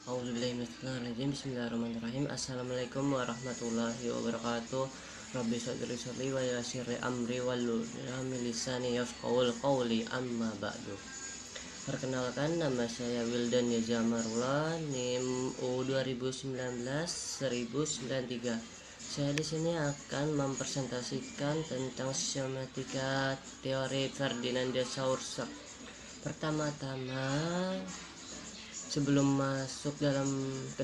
Bismillahirrahmanirrahim. Assalamualaikum warahmatullahi wabarakatuh. Rabbi shodri shodri wa yassirli amri wahlul 'uqdatam min lisani yafqahul qawli, amma ba'du. Perkenalkan, nama saya Wildan Yazamarullah, NIM U2019-1093. Saya di sini akan mempresentasikan tentang semiotika teori Ferdinand de Saussure. Pertama-tama, sebelum masuk ke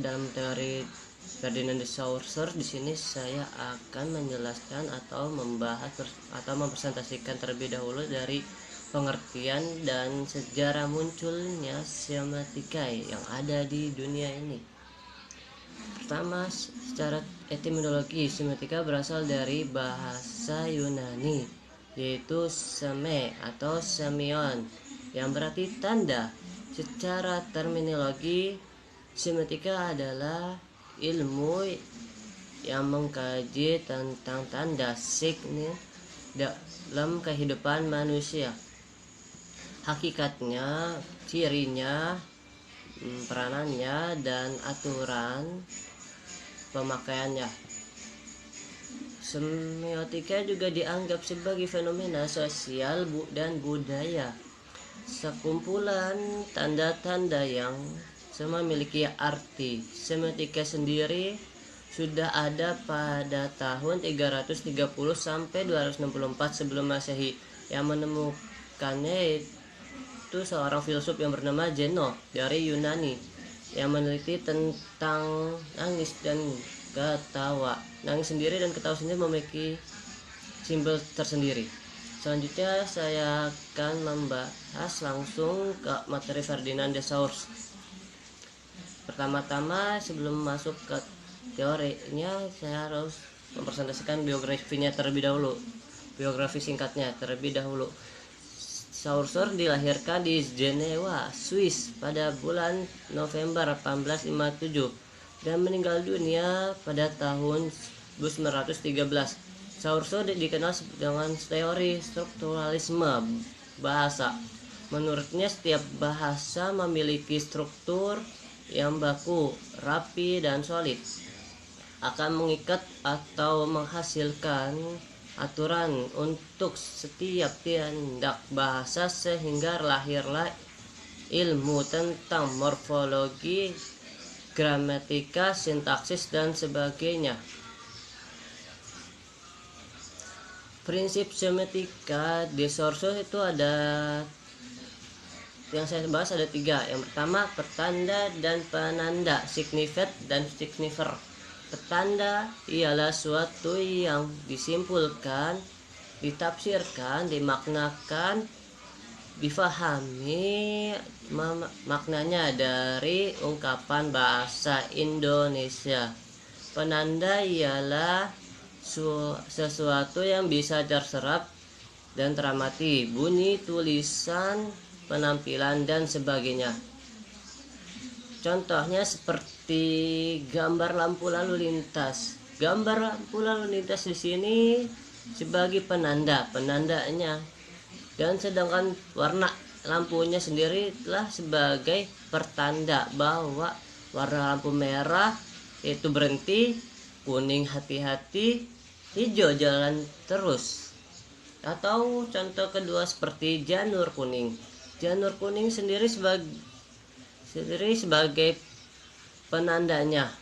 dalam teori Ferdinand de Saussure, di sini saya akan menjelaskan atau membahas atau mempresentasikan terlebih dahulu dari pengertian dan sejarah munculnya semiotika yang ada di dunia ini. Pertama, secara etimologi, semiotika berasal dari bahasa Yunani, yaitu seme atau semion, yang berarti tanda. Secara terminologi, semiotika adalah ilmu yang mengkaji tentang tanda sign dalam kehidupan manusia. Hakikatnya, cirinya, peranannya, dan aturan pemakaiannya. Semiotika juga dianggap sebagai fenomena sosial dan budaya, sekumpulan tanda-tanda yang semua memiliki arti. Semiotika sendiri sudah ada pada tahun 330 sampai 264 sebelum Masehi. Yang menemukannya itu seorang filsuf yang bernama Zeno dari Yunani, yang meneliti tentang nangis dan ketawa. Nangis sendiri dan ketawa sendiri memiliki simbol tersendiri. Selanjutnya saya akan membahas langsung ke materi Ferdinand de Saussure. Pertama-tama, sebelum masuk ke teorinya, saya harus mempresentasikan biografinya terlebih dahulu. Biografi singkatnya terlebih dahulu. Saussure dilahirkan di Jenewa, Swiss pada bulan November 1857 dan meninggal dunia pada tahun 1913. Saussure dikenal dengan teori strukturalisme bahasa. Menurutnya, setiap bahasa memiliki struktur yang baku, rapi, dan solid, akan mengikat atau menghasilkan aturan untuk setiap tindak bahasa, sehingga lahirlah ilmu tentang morfologi, gramatika, sintaksis, dan sebagainya. Prinsip semiotika de Saussure itu ada, yang saya bahas ada 3. Yang pertama, pertanda dan penanda, signified dan signifier. Pertanda ialah suatu yang disimpulkan, ditafsirkan, dimaknakan, difahami maknanya dari ungkapan bahasa Indonesia. Penanda ialah sesuatu yang bisa terserap dan teramati, bunyi, tulisan, penampilan, dan sebagainya. Contohnya seperti gambar lampu lalu lintas. Gambar lampu lalu lintas di sini sebagai penandanya, dan sedangkan warna lampunya sendiri telah sebagai pertanda bahwa warna lampu merah itu berhenti, kuning hati-hati, hijau jalan terus. Atau contoh kedua seperti janur kuning. Janur kuning sendiri sebagai penandanya,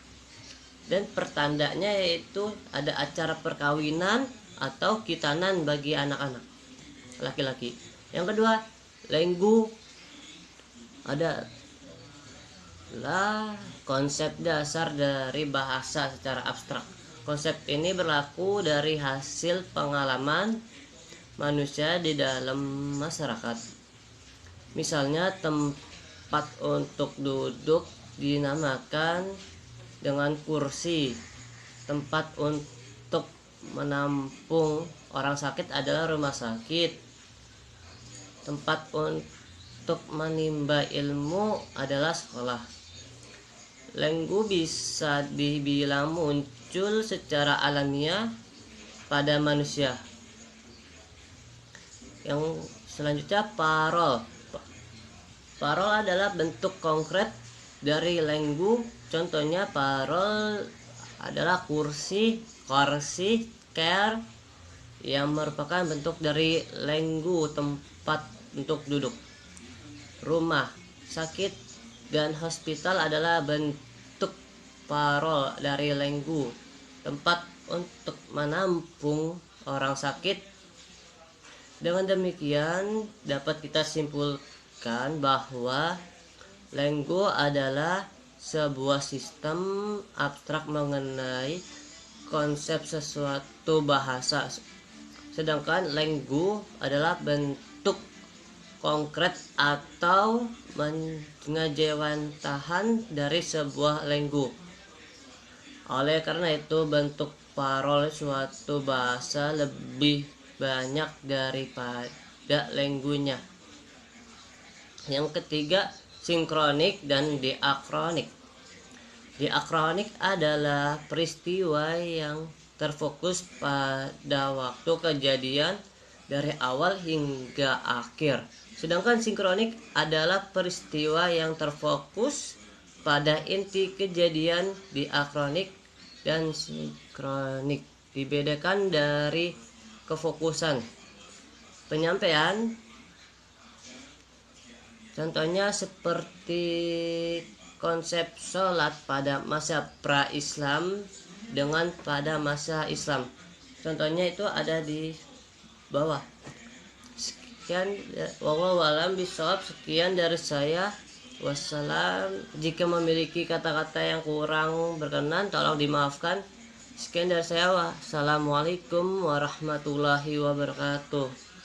dan pertandanya yaitu ada acara perkawinan atau khitanan bagi anak-anak laki-laki. Yang kedua, lenggu adalah konsep dasar dari bahasa secara abstrak. Konsep ini berlaku dari hasil pengalaman manusia di dalam masyarakat. Misalnya, tempat untuk duduk dinamakan dengan kursi. Tempat untuk menampung orang sakit adalah rumah sakit. Tempat untuk menimba ilmu adalah sekolah. Lenggu bisa dibilang muncul secara alamiah pada manusia. Yang selanjutnya, parol. Parol adalah bentuk konkret dari lenggu. Contohnya parol adalah kursi, chair, yang merupakan bentuk dari lenggu, tempat untuk duduk. Rumah sakit dan hospital adalah bentuk parol dari lenggu, tempat untuk menampung orang sakit. Dengan demikian dapat kita simpulkan bahwa lenggu adalah sebuah sistem abstrak mengenai konsep sesuatu bahasa, sedangkan lenggu adalah bentuk konkret atau pengejawantahan dari sebuah lenggu. Oleh karena itu, bentuk parol suatu bahasa lebih banyak daripada lenggunya. Yang ketiga, sinkronik dan diakronik. Diakronik adalah peristiwa yang terfokus pada waktu kejadian dari awal hingga akhir. Sedangkan sinkronik adalah peristiwa yang terfokus pada inti kejadian. Diakronik dan sinkronik dibedakan dari kefokusan penyampaian. Contohnya seperti konsep sholat pada masa pra-Islam dengan pada masa Islam. Contohnya itu ada di bawah. Sekian, wallahu a'lam bishawab. Sekian dari saya. Wassalam. Jika memiliki kata-kata yang kurang berkenan, tolong dimaafkan. Sekian dari saya. Wassalamualaikum warahmatullahi wabarakatuh.